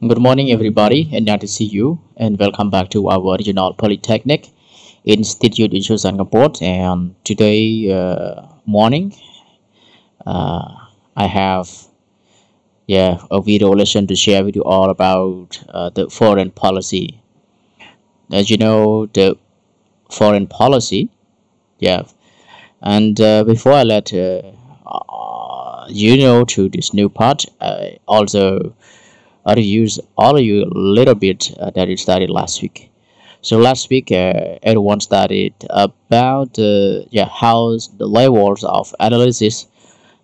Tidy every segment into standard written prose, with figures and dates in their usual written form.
Good morning, everybody, and nice to see you. And welcome back to our regional Polytechnic Institute in Singapore. And today morning, I have a video lesson to share with you all about the foreign policy. As you know, the foreign policy, And before I let you know to this new part, I also reviews all of you a little bit that we studied last week. So last week, everyone studied about how the levels of analysis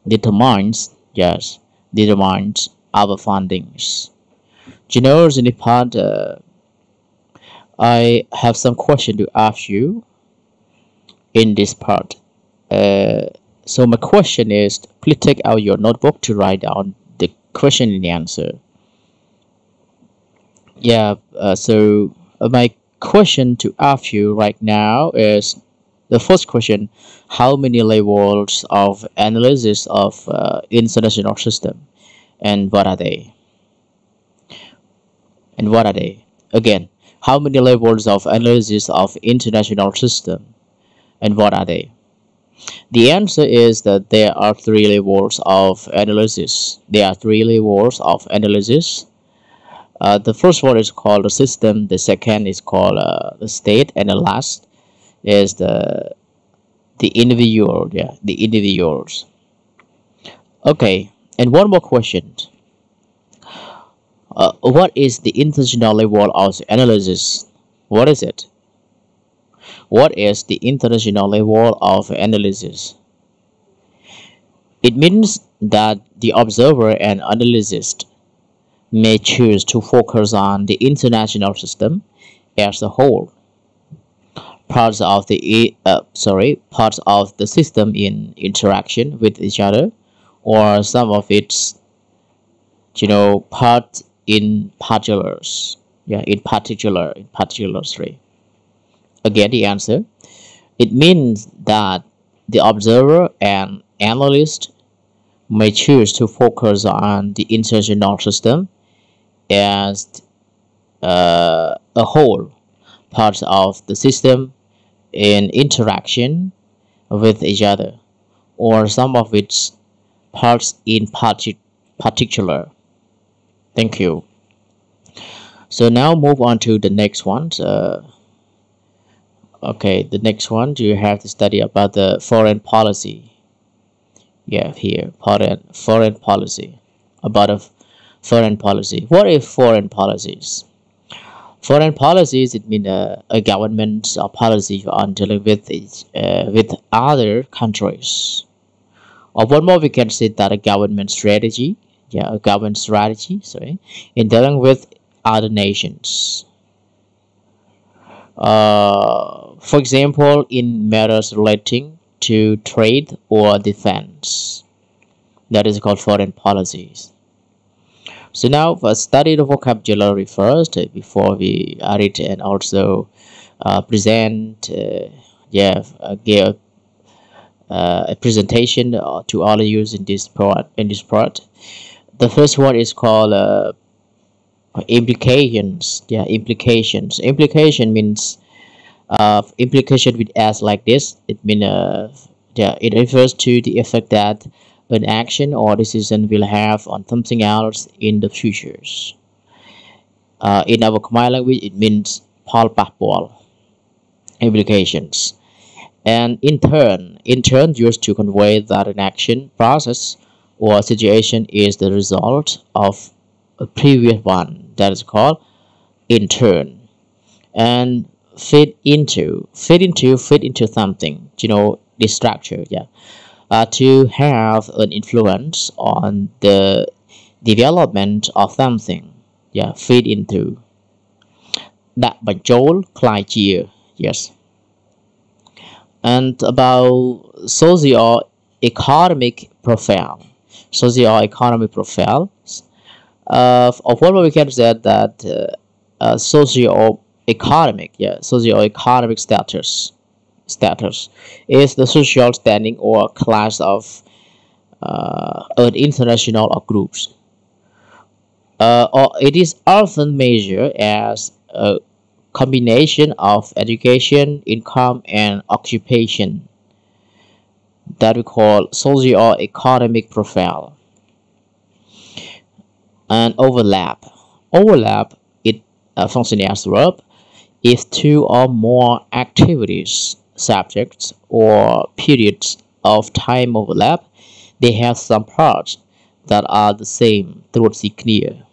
determines our findings. You know, in the part, I have some question to ask you in this part. So my question is, please take out your notebook to write down the question and the answer. So my question to ask you right now is the first question: how many levels of analysis of international system, and what are they? Again, how many levels of analysis of international system, and what are they? The answer is that there are three levels of analysis. The first one is called the system, the second is called the state, and the last is the individuals. Okay, and one more question. What is the international level of analysis? What is it? What is the international level of analysis? It means that the observer and analyst may choose to focus on the international system as a whole, parts of the system in interaction with each other, or some of its parts in particulars. In particularly. Again, the answer: it means that the observer and analyst may choose to focus on the international system as a whole, parts of the system in interaction with each other, or some of its parts in particular. Thank you. So now move on to the next one. The next one, you have to study about the foreign policy. Here, foreign policy. About a foreign policy. What is foreign policies? Foreign policies, it means a government or policy on dealing with other countries. Or one more, we can say that a government strategy. In dealing with other nations. For example, in matters relating to trade or defense. That is called foreign policies. So now let's study the vocabulary first before we add it and also present give a presentation to all of you in this part. The first one is called implications. Implication means implication with s like this. It means it refers to the effect that an action or decision will have on something else in the futures. In our Khmer language, it means Paul Papal implications. And in turn used to convey that an action, process, or situation is the result of a previous one. That is called in turn. And fit into something, the structure, to have an influence on the development of something, fit into. That by Joel Clyde. Yes. And about socio-economic profile. Of what we can say that socio-economic status is the social standing or class of an international or groups. or it is often measured as a combination of education, income, and occupation that we call socio-economic profile. And overlap. Overlap, it functions as verb if two or more activities, subjects, or periods of time overlap, they have some parts that are the same throughout the clear.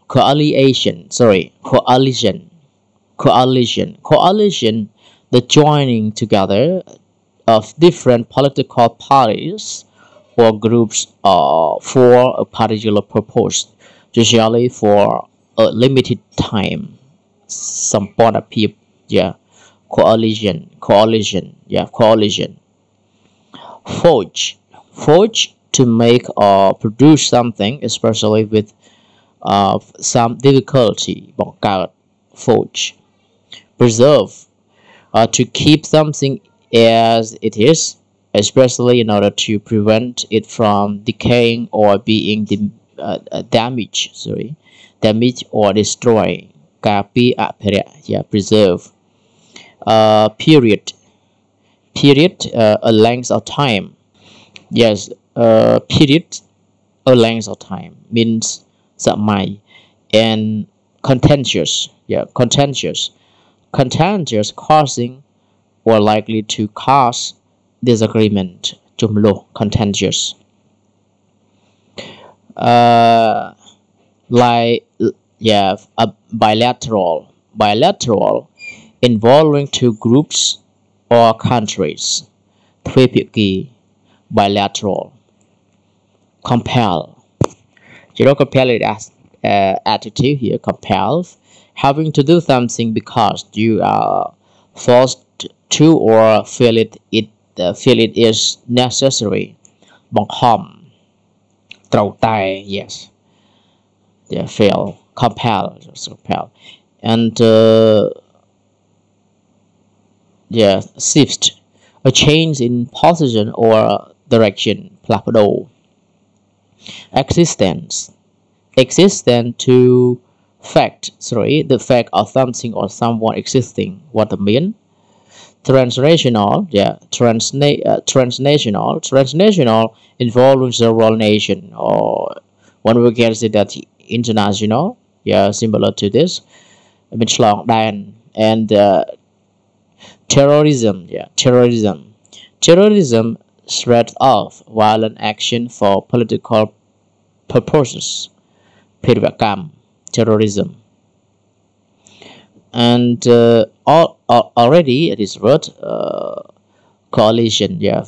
Coalition, the joining together of different political parties or groups for a particular purpose, usually for a limited time. Some point of view, yeah. Coalition. Forge, to make or produce something, especially with some difficulty. Forge. Preserve, to keep something as it is, especially in order to prevent it from decaying or being damaged or destroyed. Yeah, preserve. Period, a length of time. Yes, period, a length of time means samai. And contentious, causing or likely to cause disagreement. Jumlo, contentious. Like, yeah, a bilateral, involving two groups or countries. Bilateral. Compel. Compel it as adjective here. Compel, having to do something because you are forced to or feel it is necessary. Bangkhom. Trao tai, yes. Yeah, fail. Compel. And yeah, shift, a change in position or direction. Plapado. Existence, to fact, the fact of something or someone existing. What I mean? Transnational, transnational involving several nations, or one we can say that international, yeah, similar to this. I mean, and terrorism, terrorism, threat of violent action for political purposes. Terrorism. And already it is word coalition, yeah,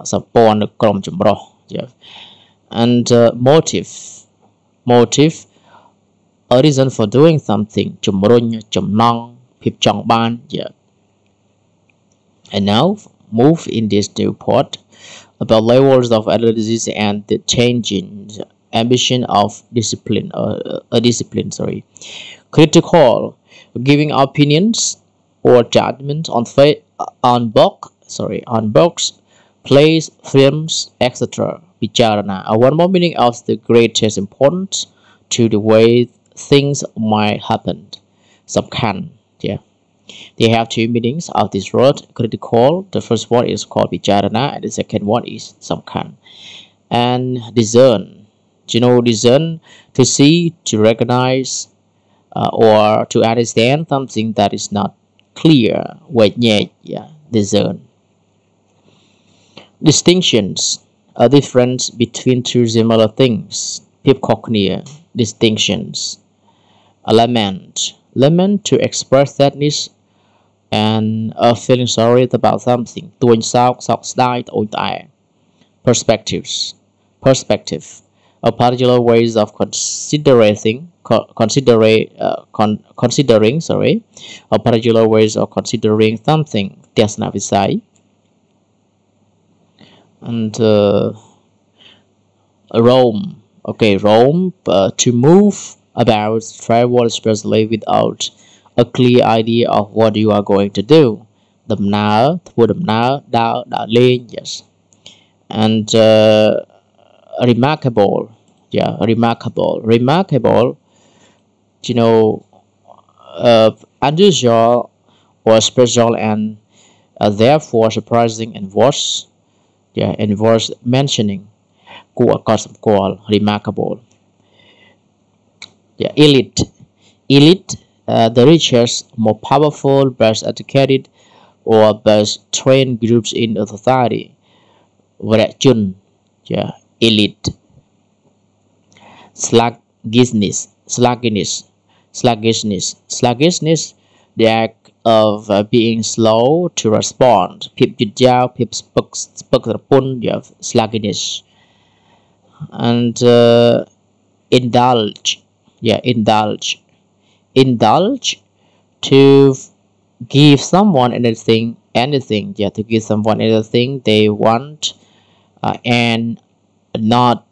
support krom chumro, yeah. And motive, a reason for doing something. Chumron, chumnong, pip chong ban, yeah. And now move in this new part about levels of analysis and the changing ambition of discipline. Critical, giving opinions or judgment on books, plays, films, etc. Bicharana. One more meaning of the greatest importance to the way things might happen. Samkhan, yeah. They have two meanings of this word, critical. The first one is called bicharana, and the second one is samkhan. And discern, discern, to see, to recognize, or to understand something that is not clear. Yeah, discern. Distinctions, a difference between two similar things. Distinctions. Lament, to express sadness and feeling sorry about something. Perspectives, a particular ways of considering, a particular ways of considering something. And roam, to move about, travel, especially without a clear idea of what you are going to do. Yes. And remarkable, Yeah, remarkable, you know, unusual or special, and therefore surprising and worth, yeah, and worth mentioning. Remarkable. Yeah, elite, the richest, more powerful, best educated, or best trained groups in a society. Chun, yeah, elite. Sluggishness, the act of being slow to respond. Pip jujao, pip spuk you have sluggishness. And indulge, yeah, indulge, to give someone anything, yeah, to give someone anything they want, and not,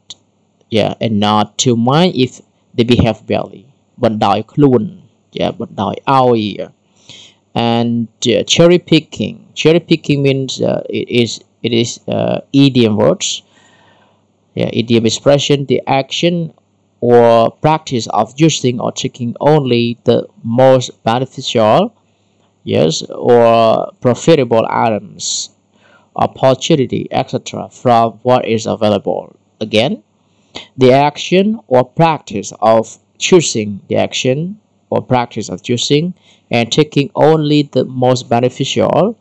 yeah, and not to mind if they behave badly. But die clun, yeah, but die owie. And cherry picking means it is idiom words, yeah, idiom expression, the action or practice of using or taking only the most beneficial, yes, or profitable items, opportunity, etc., from what is available. Again, the action or practice of choosing, the action or practice of choosing and taking only the most beneficial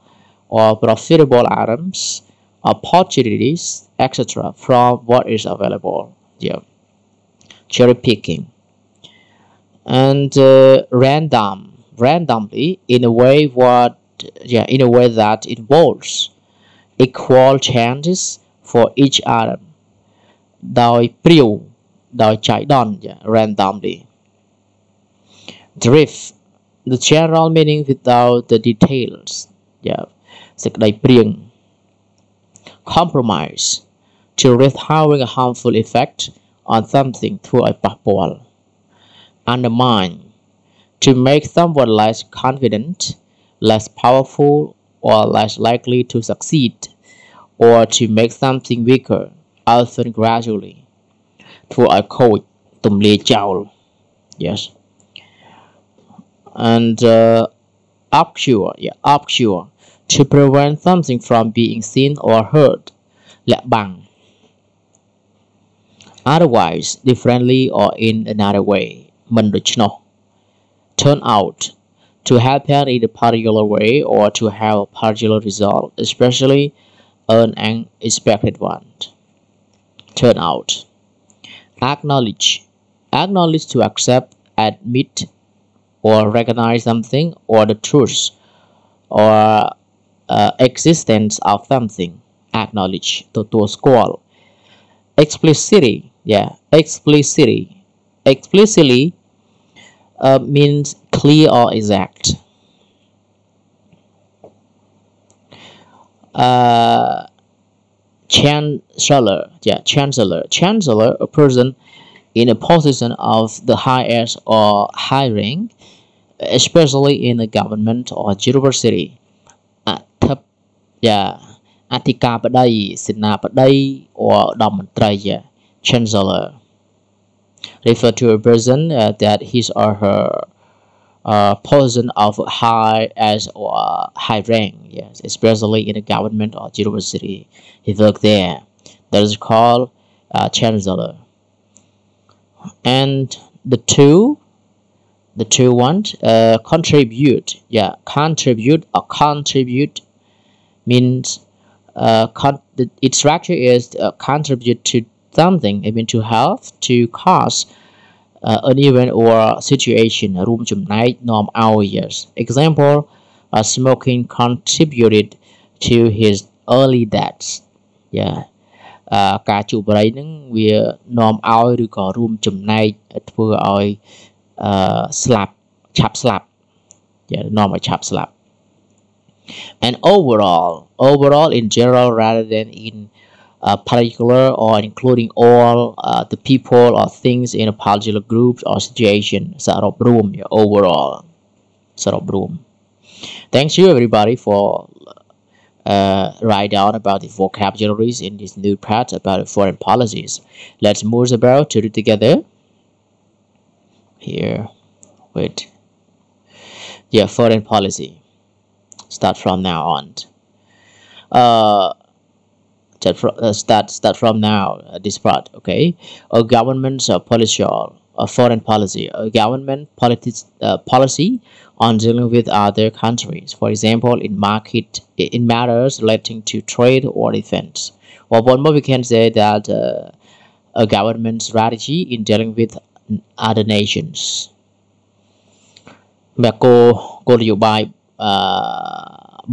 or profitable items, opportunities, etc., from what is available. Yeah, cherry picking. And randomly, in a way that involves equal chances for each item, ដោយព្រាវដោយចៃដន្យ randomly. Drift, the general meaning without the details, yeah, សេចក្តីព្រាង. Compromise, to risk having a harmful effect on something ធ្វើឲ្យប៉ះពាល់. Undermine, to make someone less confident, less powerful, or less likely to succeed, or to make something weaker, often gradually. ធ្វើឲ្យខូច ទំលាយចោល. Yes. And obscure, to prevent something from being seen or heard. លាក់បាំង. Otherwise, differently, or in another way. មិនដូច្នោះ. Turn out, to happen in a particular way or to have a particular result, especially an unexpected one. Turn out. Acknowledge, to accept, admit, or recognize something or the truth or existence of something. Acknowledge, ទទួលស្គាល់. Explicitly, yeah, explicitly means clear or exact. Chancellor, a person in a position of the highest or high rank, especially in a government or university. អធិការបតី សេនាបតី or ឧត្តមមន្ត្រី chancellor refer to a person that his or her position of high as or high rank, yes, especially in a government or university. He worked there. That is called chancellor. And the two ones, contribute, yeah, contribute means its structure is contribute to something, I mean to help, to cause an event or situation. រួមចំណែក នាំឲ្យ yes. Example, smoking contributed to his early deaths. Yeah. ការជូបបុរីហ្នឹងវានាំឲ្យឬក៏រួមចំណែកធ្វើឲ្យស្លាប់ឆាប់ស្លាប់ នាំឲ្យឆាប់ស្លាប់. And overall in general rather than in particular or including all the people or things in a particular group or situation. សរុបរួម overall សរុបរួម. Thanks you everybody for write down about the vocabularies in this new part about foreign policies. Let's move about to do together. Here, wait. Yeah, foreign policy. Start from now on. Start from now. This part, okay. A government's policy or a foreign policy, a government policy on dealing with other countries. For example, in matters relating to trade or defense. Or one more, we can say that a government strategy in dealing with other nations. គោលនយោបាយ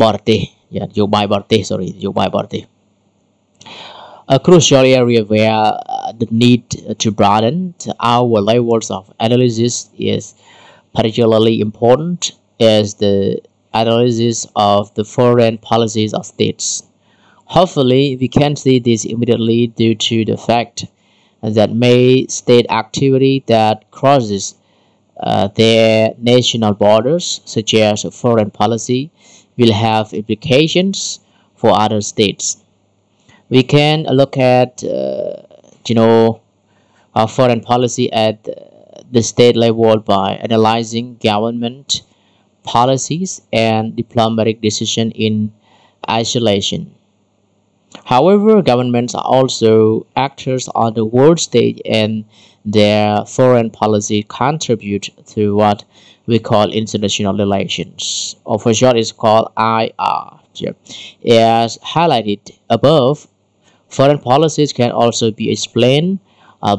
បរទេស yeah នយោបាយបរទេស sorry នយោបាយបរទេស A crucial area where the need to broaden our levels of analysis is particularly important is the analysis of the foreign policies of states. Hopefully, we can see this immediately due to the fact that may state activity that crosses their national borders, such as foreign policy, will have implications for other states. We can look at, our foreign policy at the state level by analyzing government policies and diplomatic decisions in isolation. However, governments are also actors on the world stage, and their foreign policy contribute to what we call international relations, or for short is called IR. As highlighted above, foreign policies can also be explained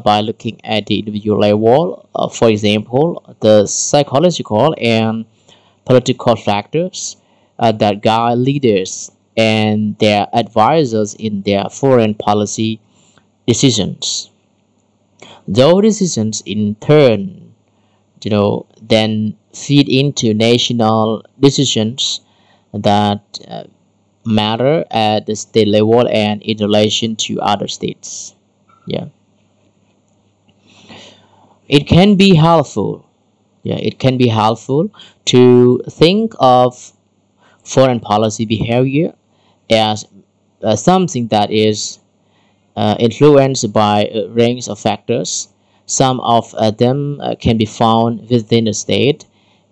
by looking at the individual level. For example, the psychological and political factors that guide leaders and their advisors in their foreign policy decisions. Those decisions in turn, then feed into national decisions that matter at the state level and in relation to other states. Yeah, it can be helpful. Yeah, it can be helpful to think of foreign policy behavior as something that is influenced by a range of factors. Some of them can be found within the state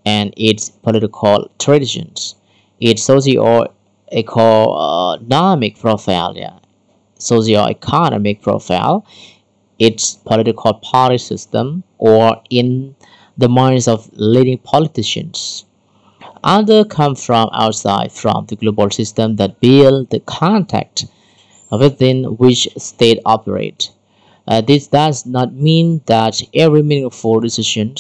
and its political traditions, its socio-economic profile, socio-economic profile, its political party system, or in the minds of leading politicians. Others come from outside, from the global system that build the context within which states operate. This does not mean that every meaningful discussion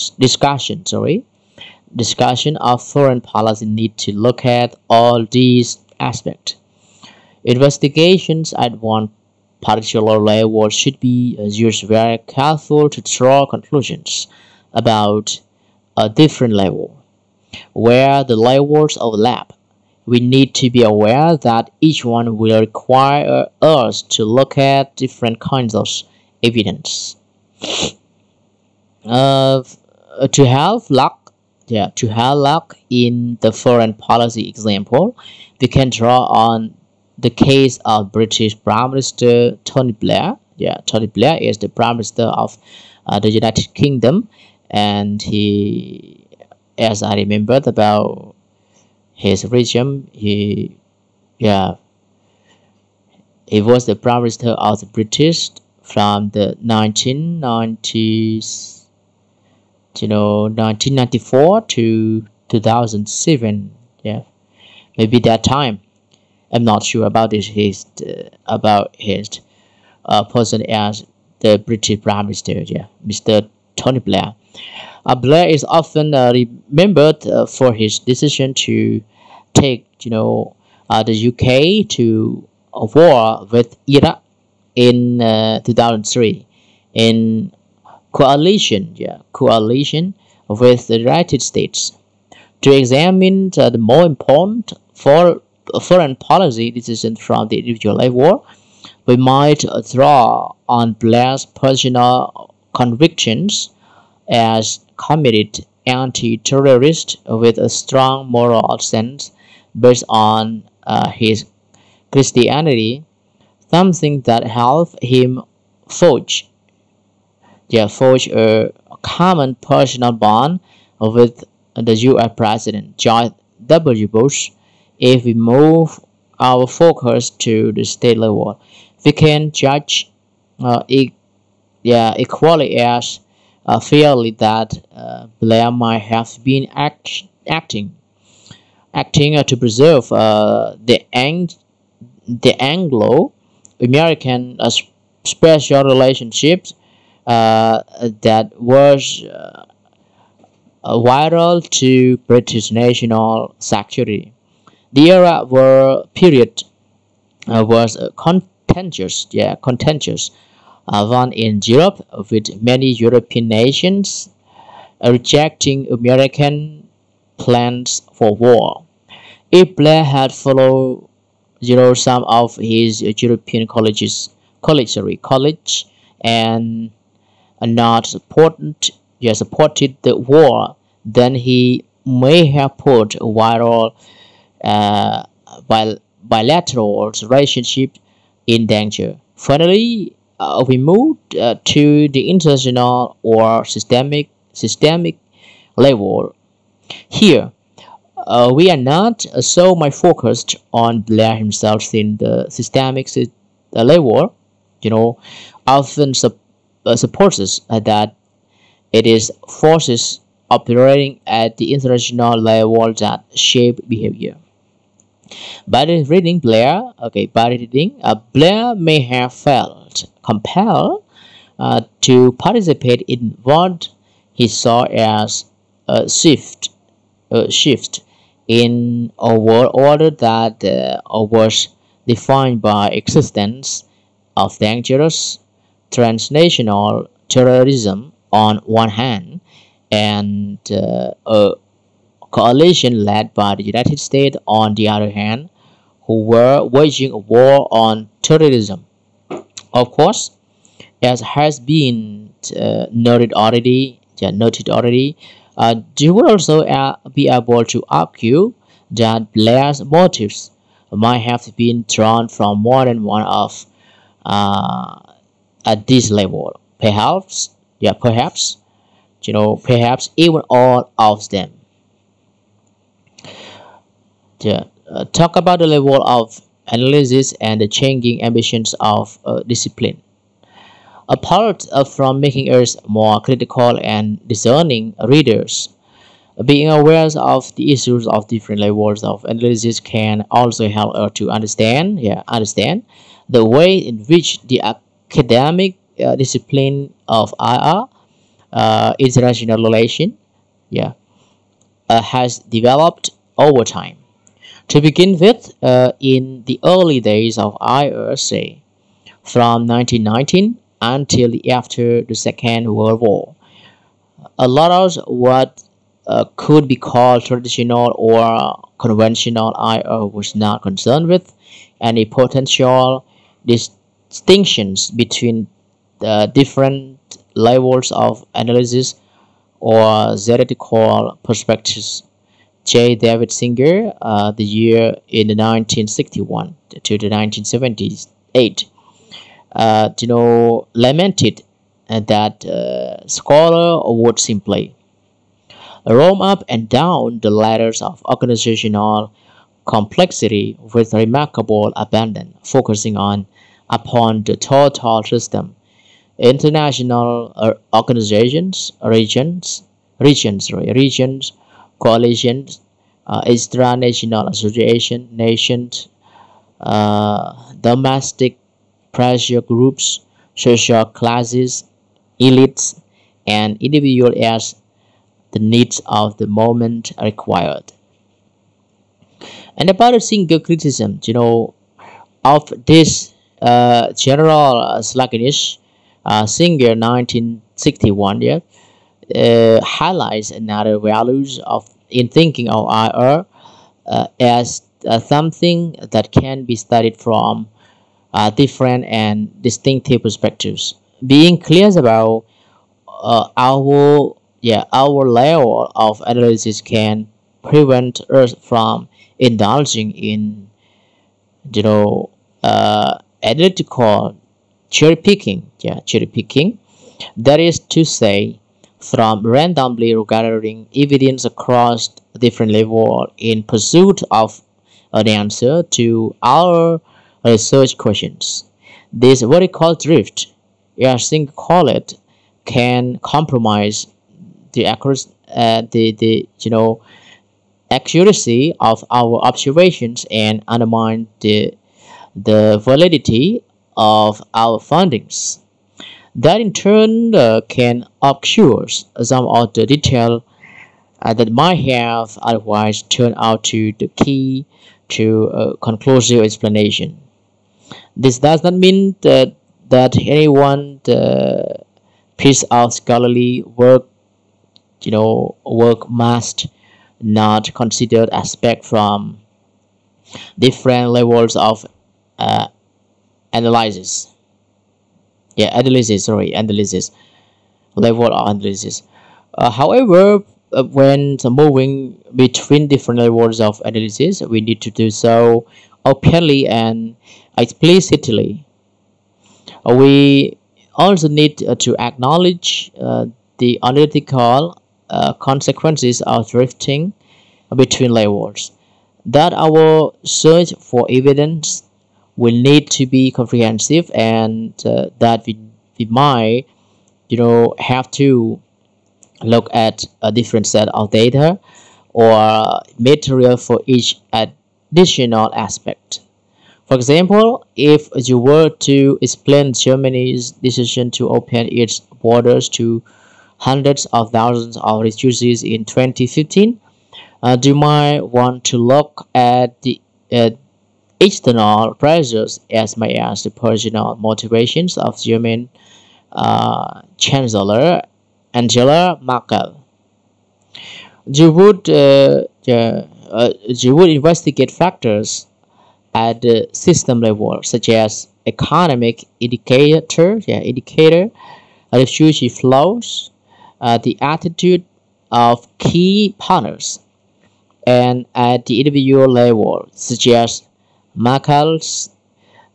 of foreign policy need to look at all these aspects. Investigations at one particular level should be used very careful to draw conclusions about a different level. Where the levels overlap, we need to be aware that each one will require us to look at different kinds of evidence. To have luck in the foreign policy example, we can draw on the case of British Prime Minister Tony Blair. Tony Blair is the Prime Minister of the United Kingdom, and he, as I remembered about his regime, he was the Prime Minister of the British from the 1990s, 1994 to 2007. Yeah, maybe that time. I'm not sure about his person as the British Prime Minister. Yeah, Mr. Tony Blair. Blair is often remembered for his decision to take, the UK to a war with Iraq in 2003 in coalition with the United States. To examine the more important foreign policy decisions from the individual level, we might draw on Blair's personal convictions as committed anti-terrorist with a strong moral sense based on his Christianity, something that helped him forge, forge a common personal bond with the U.S. President George W. Bush. If we move our focus to the state level, we can judge equally as fairly that Blair might have been acting to preserve the Anglo-American special relationships that was vital to British national security. The era period was contentious one in Europe, with many European nations rejecting American plans for war. If Blair had followed some of his European college and not supported the war, then he may have put viral uh, bilateral relationship in danger. Finally, we moved to the international or systemic level. Here, we are not so much focused on Blair himself in the systemic level. You know, often supposes that it is forces operating at the international level that shape behavior. By reading, Blair may have felt compelled to participate in what he saw as a shift in a world order that was defined by existence of dangerous transnational terrorism on one hand and a coalition led by the United States on the other hand, who were waging a war on terrorism. Of course, as has been noted already, you would also be able to argue that Blair's motives might have been drawn from more than one of uh, at this level. Perhaps even all of them. Talk about the level of analysis and the changing ambitions of discipline. Apart from making us more critical and discerning readers, being aware of the issues of different levels of analysis can also help us to understand the way in which the academic discipline of IR, international relation, yeah, has developed over time. To begin with, in the early days of IRC, from 1919 until after the Second World War, a lot of what could be called traditional or conventional IR was not concerned with any potential distinctions between the different levels of analysis or theoretical perspectives. J. David Singer, the year in the 1961 to the 1978, lamented that scholar would simply roam up and down the ladders of organizational complexity with remarkable abandon, focusing upon the total system, international regions, coalitions, extra-national association, nations, domestic pressure groups, social classes, elites, and individuals as the needs of the moment required. And about a single criticism, of this general sluggish Singer 1961, highlights another values of in thinking of IR as something that can be studied from different and distinctive perspectives. Being clear about our level of analysis can prevent us from indulging in you know, analytical cherry picking. Yeah, cherry picking. That is to say, from randomly gathering evidence across different levels in pursuit of an answer to our research questions. This vertical drift, as think call it, can compromise the accuracy, accuracy of our observations and undermine the validity of our findings. That in turn can obscure some of the detail that might have otherwise turned out to the key to a conclusive explanation. This does not mean that anyone piece of scholarly work, work must not consider aspect from different levels of uh, analysis. Yeah, analysis level of analysis. However, when moving between different levels of analysis, we need to do so openly and explicitly. We also need to acknowledge the analytical consequences of drifting between levels. That our search for evidence will need to be comprehensive, and that we might, have to look at a different set of data or material for each additional aspect. For example, if you were to explain Germany's decision to open its borders to hundreds of thousands of refugees in 2015, you might want to look at the external pressures as much as the personal motivations of German Chancellor Angela Merkel. You would investigate factors at the system level, such as economic indicator, refugee flows, the attitude of key partners, and at the individual level, such as Merkel's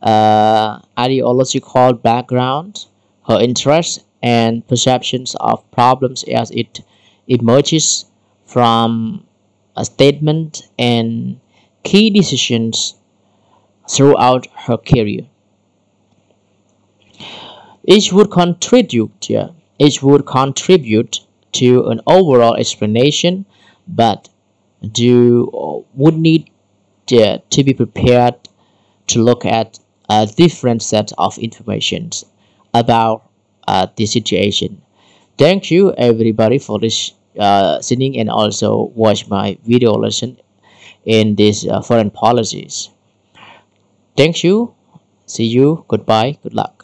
ideological background, her interests and perceptions of problems as it emerges from a statement and key decisions throughout her career. Each would contribute, yeah, each would contribute to an overall explanation, but you would need to be prepared to look at a different set of information about the situation. Thank you everybody for listening and also watch my video lesson in these foreign policies. Thank you. See you. Goodbye. Good luck.